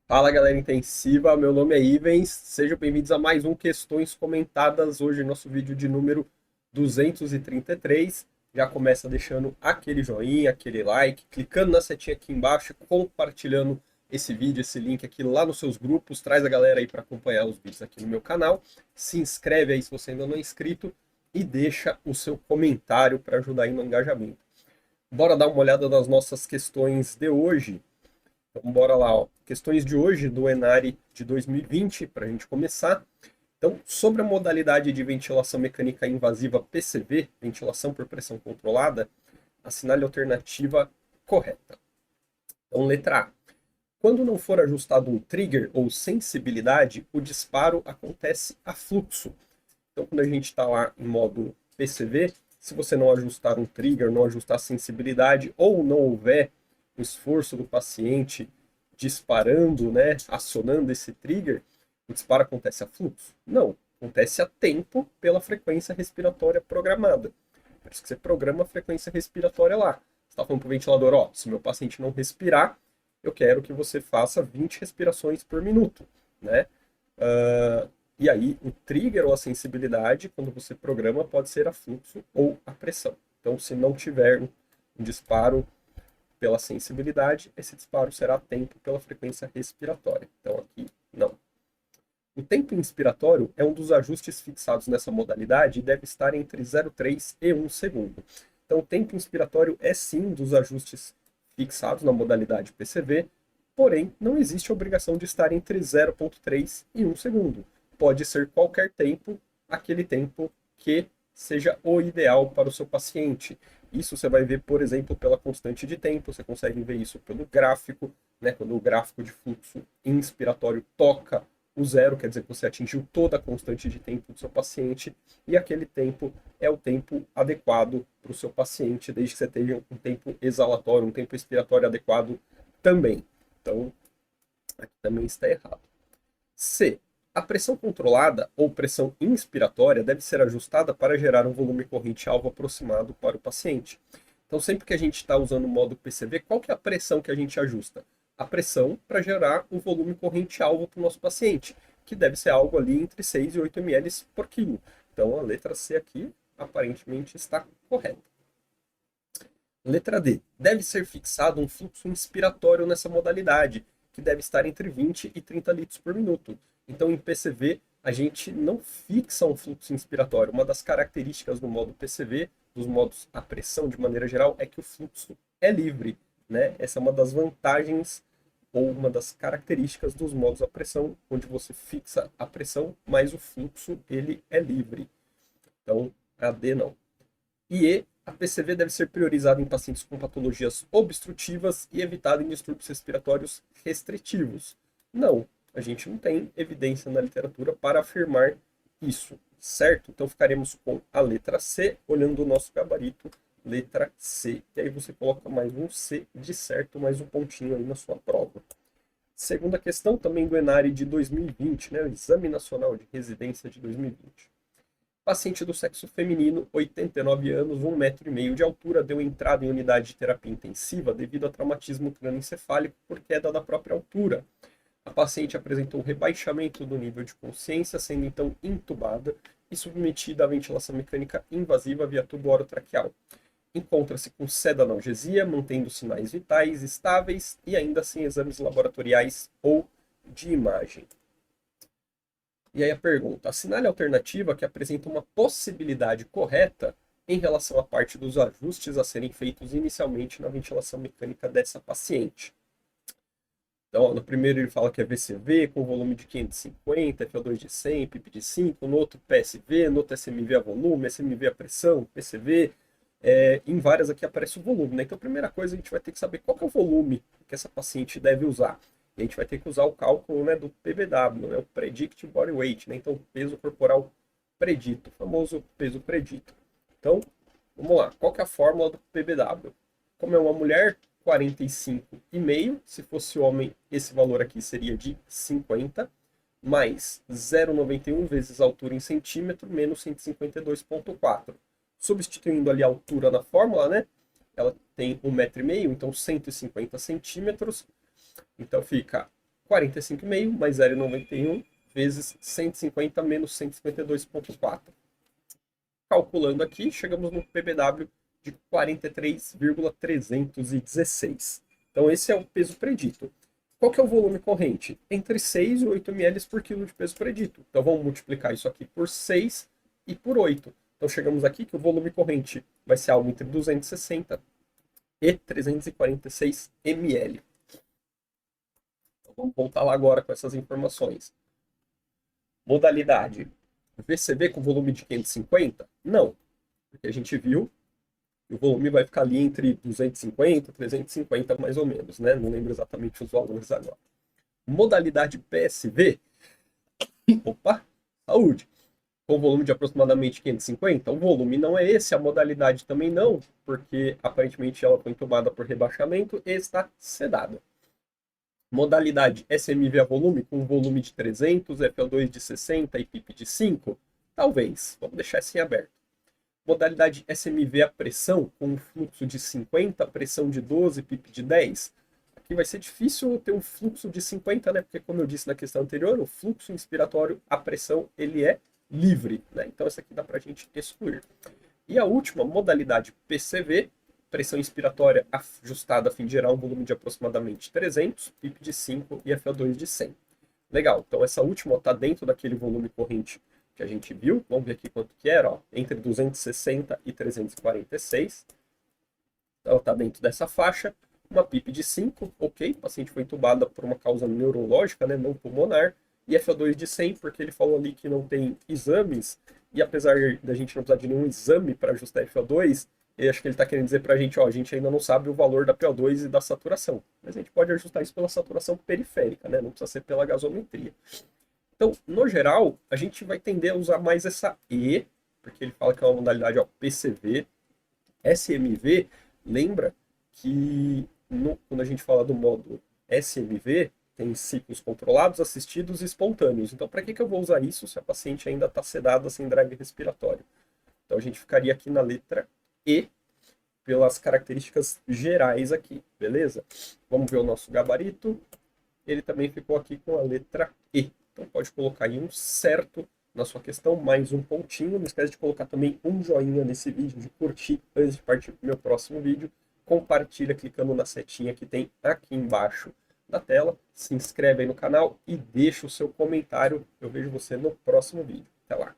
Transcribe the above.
Fala galera intensiva, meu nome é Ivens, sejam bem-vindos a mais um Questões Comentadas, hoje nosso vídeo de número 233. Já começa deixando aquele joinha, aquele like, clicando na setinha aqui embaixo, compartilhando esse vídeo, esse link aqui lá nos seus grupos, traz a galera aí para acompanhar os vídeos aqui no meu canal, se inscreve aí se você ainda não é inscrito e deixa o seu comentário para ajudar aí no engajamento. Bora dar uma olhada nas nossas questões de hoje. Então, bora lá, ó. Questões de hoje do Enari de 2020, para a gente começar. Então, sobre a modalidade de ventilação mecânica invasiva PCV, ventilação por pressão controlada, assinale a alternativa correta. Então, letra A. Quando não for ajustado um trigger ou sensibilidade, o disparo acontece a fluxo. Então, quando a gente está lá em modo PCV, se você não ajustar um trigger, não ajustar a sensibilidade, ou não houver o esforço do paciente disparando, né, acionando esse trigger, o disparo acontece a fluxo? Não, acontece a tempo pela frequência respiratória programada. Por isso que você programa a frequência respiratória lá. Você está falando para o ventilador, ó, se meu paciente não respirar, eu quero que você faça 20 respirações por minuto, né? E aí, o trigger ou a sensibilidade, quando você programa, pode ser a fluxo ou a pressão. Então, se não tiver um disparo pela sensibilidade, esse disparo será a tempo pela frequência respiratória. Então, aqui, não. O tempo inspiratório é um dos ajustes fixados nessa modalidade e deve estar entre 0,3 e 1 segundo. Então, o tempo inspiratório é sim um dos ajustes fixados na modalidade PCV, porém, não existe a obrigação de estar entre 0,3 e 1 segundo. Pode ser qualquer tempo, aquele tempo que seja o ideal para o seu paciente. Isso você vai ver, por exemplo, pela constante de tempo, você consegue ver isso pelo gráfico, né? Quando o gráfico de fluxo inspiratório toca o zero, quer dizer que você atingiu toda a constante de tempo do seu paciente, e aquele tempo é o tempo adequado para o seu paciente, desde que você tenha um tempo exalatório, um tempo expiratório adequado também. Então, aqui também está errado. C. A pressão controlada ou pressão inspiratória deve ser ajustada para gerar um volume corrente-alvo aproximado para o paciente. Então, sempre que a gente está usando o modo PCV, qual que é a pressão que a gente ajusta? A pressão para gerar um volume corrente-alvo para o nosso paciente, que deve ser algo ali entre 6 e 8 ml por quilo. Então, a letra C aqui aparentemente está correta. Letra D. Deve ser fixado um fluxo inspiratório nessa modalidade, que deve estar entre 20 e 30 litros por minuto. Então, em PCV, a gente não fixa um fluxo inspiratório. Uma das características do modo PCV, dos modos a pressão de maneira geral, é que o fluxo é livre, né? Essa é uma das vantagens ou uma das características dos modos a pressão, onde você fixa a pressão, mas o fluxo ele é livre. Então, a D não. E a PCV deve ser priorizada em pacientes com patologias obstrutivas e evitada em distúrbios respiratórios restritivos. Não, a gente não tem evidência na literatura para afirmar isso, certo? Então ficaremos com a letra C, olhando o nosso gabarito, letra C. E aí você coloca mais um C de certo, mais um pontinho aí na sua prova. Segunda questão, também do Enari de 2020, né? O Exame Nacional de Residência de 2020. Paciente do sexo feminino, 89 anos, 1,5 m de altura, deu entrada em unidade de terapia intensiva devido a traumatismo crânioencefálico por queda da própria altura. A paciente apresentou rebaixamento do nível de consciência, sendo então intubada e submetida à ventilação mecânica invasiva via tubo orotraqueal. Encontra-se com sedanalgesia, mantendo sinais vitais estáveis e ainda sem exames laboratoriais ou de imagem. E aí a pergunta: assinale a alternativa que apresenta uma possibilidade correta em relação à parte dos ajustes a serem feitos inicialmente na ventilação mecânica dessa paciente. Então, no primeiro ele fala que é VCV com volume de 550, FO2 de 100, PIP de 5, no outro PSV, no outro SMV a volume, SMV a pressão, PCV. Em várias aqui aparece o volume, né? Então, a primeira coisa a gente vai ter que saber qual que é o volume que essa paciente deve usar. E a gente vai ter que usar o cálculo, né, do PBW, né, o Predict Body Weight, né? Então, peso corporal predito, o famoso peso predito. Então, vamos lá. Qual que é a fórmula do PBW? Como é uma mulher, 45,5. Se fosse homem, esse valor aqui seria de 50, mais 0,91 vezes a altura em centímetro, menos 152,4. Substituindo ali a altura na fórmula, né? Ela tem 1,5 m, então 150 centímetros. Então fica 45,5 mais 0,91 vezes 150 menos 152,4. Calculando aqui, chegamos no PBW de 43,316. Então esse é o peso predito. Qual que é o volume corrente? Entre 6 e 8 ml por quilo de peso predito. Então vamos multiplicar isso aqui por 6 e por 8. Então chegamos aqui que o volume corrente vai ser algo entre 260 e 346 ml. Então vamos voltar lá agora com essas informações. Modalidade VCV com volume de 550? Não, porque a gente viu que o volume vai ficar ali entre 250 e 350 mais ou menos, né? Não lembro exatamente os valores agora. Modalidade PSV, opa, saúde, com volume de aproximadamente 550. O volume não é esse, a modalidade também não, porque aparentemente ela foi entubada por rebaixamento e está sedada. Modalidade SMV a volume, com volume de 300, FO2 de 60 e PIP de 5? Talvez, vamos deixar assim aberto. Modalidade SMV a pressão, com fluxo de 50, pressão de 12, PIP de 10? Aqui vai ser difícil ter um fluxo de 50, né? Porque como eu disse na questão anterior, o fluxo inspiratório, a pressão, ele é livre, né? Então essa aqui dá para a gente excluir. E a última, modalidade PCV, pressão inspiratória ajustada a fim de gerar um volume de aproximadamente 300, PIP de 5 e FO2 de 100. Legal, então essa última está dentro daquele volume corrente que a gente viu. Vamos ver aqui quanto que era, ó, entre 260 e 346. Então ela está dentro dessa faixa. Uma PIP de 5, ok, o paciente foi entubada por uma causa neurológica, né, não pulmonar. E FO2 de 100, porque ele falou ali que não tem exames, e apesar da gente não precisar de nenhum exame para ajustar FO2, eu acho que ele está querendo dizer para a gente, ó, a gente ainda não sabe o valor da PO2 e da saturação, mas a gente pode ajustar isso pela saturação periférica, né? Não precisa ser pela gasometria. Então, no geral, a gente vai tender a usar mais essa E, porque ele fala que é uma modalidade, ó, PCV. SMV, lembra que quando a gente fala do módulo SMV, tem ciclos controlados, assistidos e espontâneos. Então, para que eu vou usar isso se a paciente ainda está sedada sem drive respiratório? Então, a gente ficaria aqui na letra E, pelas características gerais aqui, beleza? Vamos ver o nosso gabarito. Ele também ficou aqui com a letra E. Então, pode colocar aí um certo na sua questão, mais um pontinho. Não esquece de colocar também um joinha nesse vídeo, de curtir antes de partir para o meu próximo vídeo. Compartilha clicando na setinha que tem aqui embaixo da tela. Se inscreve aí no canal e deixa o seu comentário. Eu vejo você no próximo vídeo. Até lá!